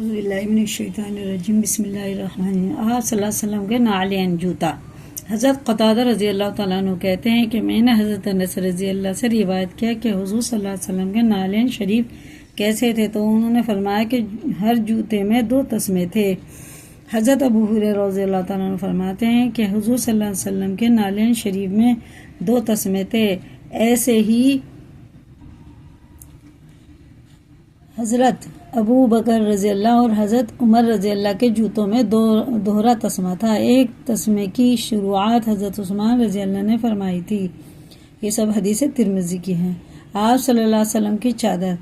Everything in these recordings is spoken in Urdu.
اعوذ باللہ من الشیطان الرجیم بسم اللہ الرحمن الرحیم۔ آپ صلی اللہ علیہ وسلم کے نعلین جوتا۔ حضرت قتادہ رضی اللہ تعالیٰ عنہ کہتے ہیں کہ میں نے حضرت انس رضی اللہ سے روایت کیا کہ حضور صلی اللہ علیہ وسلم کے نعلین شریف کیسے تھے، تو انہوں نے فرمایا کہ ہر جوتے میں 2 تسمے تھے۔ حضرت ابو ہریرہ رضی اللہ تعالیٰ عنہ فرماتے ہیں کہ حضور صلی اللہ علیہ وسلم کے نعلین شریف میں 2 تسمے تھے۔ ایسے ہی حضرت ابو بکر رضی اللہ اور حضرت عمر رضی اللہ کے جوتوں میں دوہرا تسمہ تھا۔ ایک تسمے کی شروعات حضرت عثمان رضی اللہ نے فرمائی تھی۔ یہ سب حدیث ترمذی کی ہیں۔ آپ صلی اللہ علیہ وسلم کی چادر۔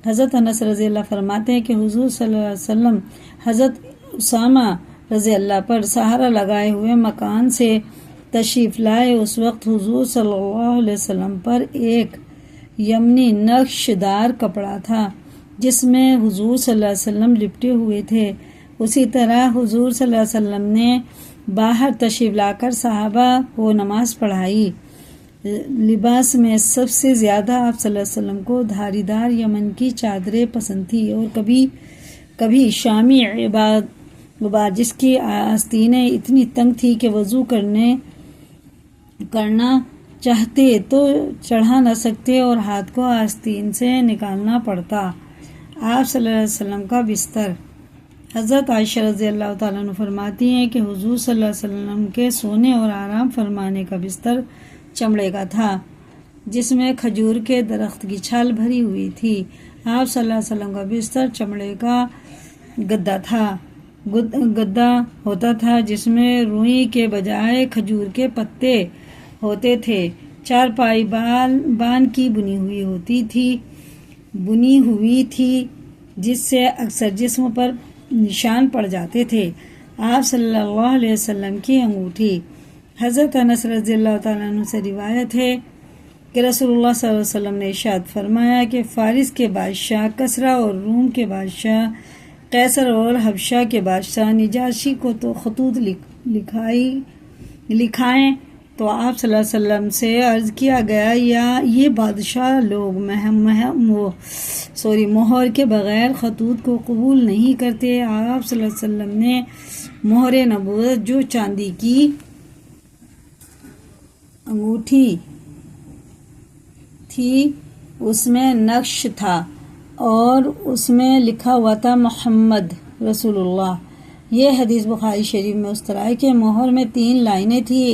حضرت انس رضی اللہ فرماتے ہیں کہ حضور صلی اللہ علیہ وسلم حضرت اسامہ رضی اللہ پر سہارا لگائے ہوئے مکان سے تشریف لائے۔ اس وقت حضور صلی اللہ علیہ وسلم پر ایک یمنی نقش دار کپڑا تھا جس میں حضور صلی اللہ علیہ وسلم لپٹے ہوئے تھے۔ اسی طرح حضور صلی اللہ علیہ وسلم نے باہر تشریف لا کر صحابہ کو نماز پڑھائی۔ لباس میں سب سے زیادہ آپ صلی اللہ علیہ وسلم کو دھاری دار یمن کی چادریں پسند تھی، اور کبھی شامی عباد جس کی آستینیں اتنی تنگ تھی کہ وضو کرنا چاہتے تو چڑھا نہ سکتے اور ہاتھ کو آستین سے نکالنا پڑتا۔ آپ صلی اللہ علیہ وسلم کا بستر۔ حضرت عائشہ رضی اللہ تعالیٰ عنہ فرماتی ہیں کہ حضور صلی اللہ علیہ وسلم کے سونے اور آرام فرمانے کا بستر چمڑے کا تھا جس میں کھجور کے درخت کی چھال بھری ہوئی تھی۔ آپ صلی اللہ علیہ وسلم کا بستر چمڑے کا گدا ہوتا تھا جس میں روئی کے بجائے کھجور کے پتے ہوتے تھے۔ چارپائی بان کی بنی ہوئی تھی جس سے اکثر جسم پر نشان پڑ جاتے تھے۔ آپ صلی اللہ علیہ وسلم کی انگوٹھی۔ حضرت انس رضی اللہ تعالیٰ عنہ سے روایت ہے کہ رسول اللہ صلی اللہ علیہ وسلم نے ارشاد فرمایا کہ فارس کے بادشاہ کسریٰ اور روم کے بادشاہ قیصر اور حبشہ کے بادشاہ نجاشی کو تو خطوط لکھائیں تو آپ صلی اللہ علیہ وسلم سے عرض کیا گیا یا یہ بادشاہ لوگ مہر کے بغیر خطوط کو قبول نہیں کرتے۔ آپ صلی اللہ علیہ وسلم نے مہر نبوت جو چاندی کی انگوٹھی تھی اس میں نقش تھا اور اس میں لکھا ہوا تھا محمد رسول اللہ۔ یہ حدیث بخاری شریف میں اس طرح ہے کہ مہر میں 3 لائنیں تھیں،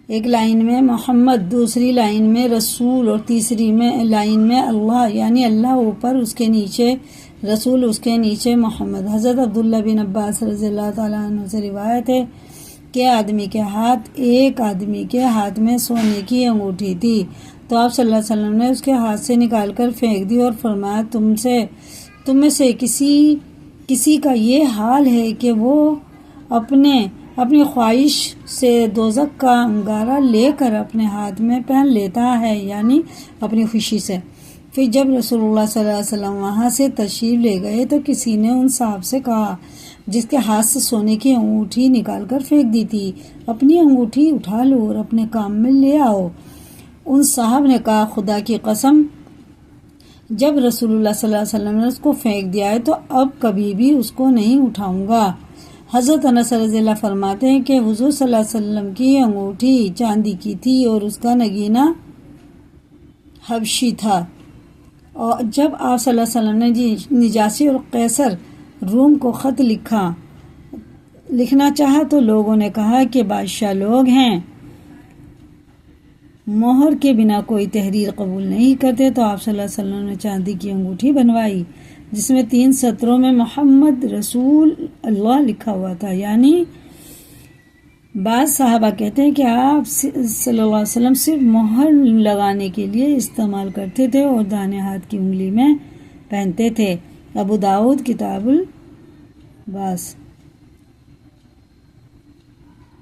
ایک لائن میں محمد، دوسری لائن میں رسول اور تیسری لائن میں اللہ، یعنی اللہ اوپر، اس کے نیچے رسول، اس کے نیچے محمد۔ حضرت عبداللہ بن عباس رضی اللہ تعالیٰ عنہ سے روایت ہے کہ ایک آدمی کے ہاتھ میں سونے کی انگوٹھی تھی تو آپ صلی اللہ علیہ وسلم نے اس کے ہاتھ سے نکال کر پھینک دی اور فرمایا تم میں سے کسی کا یہ حال ہے کہ وہ اپنی خواہش سے دوزخ کا انگارہ لے کر اپنے ہاتھ میں پہن لیتا ہے، یعنی اپنی خوشی سے۔ پھر جب رسول اللہ صلی اللہ علیہ وسلم وہاں سے تشریف لے گئے تو کسی نے ان صاحب سے کہا جس کے ہاتھ سے سونے کی انگوٹھی نکال کر پھینک دی تھی، اپنی انگوٹھی اٹھا لو اور اپنے کام میں لے آؤ۔ ان صاحب نے کہا خدا کی قسم جب رسول اللہ صلی اللہ علیہ وسلم نے اس کو پھینک دیا ہے تو اب کبھی بھی اس کو نہیں اٹھاؤں گا۔ حضرت انس رضی اللہ فرماتے ہیں کہ حضور صلی اللہ علیہ وسلم کی انگوٹھی چاندی کی تھی اور اس کا نگینہ حبشی تھا، اور جب آپ صلی اللہ علیہ وسلم نے نجاشی اور قیصر روم کو خط لکھنا چاہا تو لوگوں نے کہا کہ بادشاہ لوگ ہیں، مہر کے بنا کوئی تحریر قبول نہیں کرتے، تو آپ صلی اللہ علیہ وسلم نے چاندی کی انگوٹھی بنوائی جس میں 3 سطروں میں محمد رسول اللہ لکھا ہوا تھا۔ یعنی بعض صحابہ کہتے ہیں کہ آپ صلی اللہ علیہ وسلم صرف مہر لگانے کے لیے استعمال کرتے تھے اور دانے ہاتھ کی انگلی میں پہنتے تھے۔ ابو داؤد کتاب الباس۔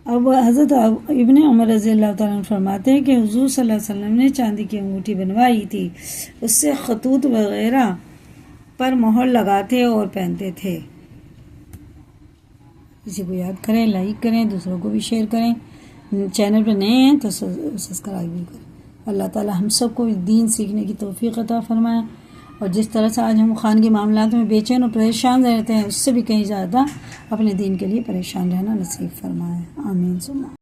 اب حضرت ابن عمر رضی اللہ تعالیٰ عنہ فرماتے ہیں کہ حضور صلی اللہ علیہ وسلم نے چاندی کی انگوٹھی بنوائی تھی، اس سے خطوط وغیرہ پر مہر لگاتے اور پہنتے تھے۔ کسی کو یاد کریں، لائک کریں، دوسروں کو بھی شیئر کریں، چینل پہ نئے ہیں تو سبسکرائب بھی کریں۔ اللہ تعالیٰ ہم سب کو دین سیکھنے کی توفیق عطا فرمائے۔ اور جس طرح سے آج ہم خانگی معاملات میں بے چین اور پریشان رہتے ہیں، اس سے بھی کہیں زیادہ اپنے دین کے لیے پریشان رہنا نصیب فرمائے، آمین ثم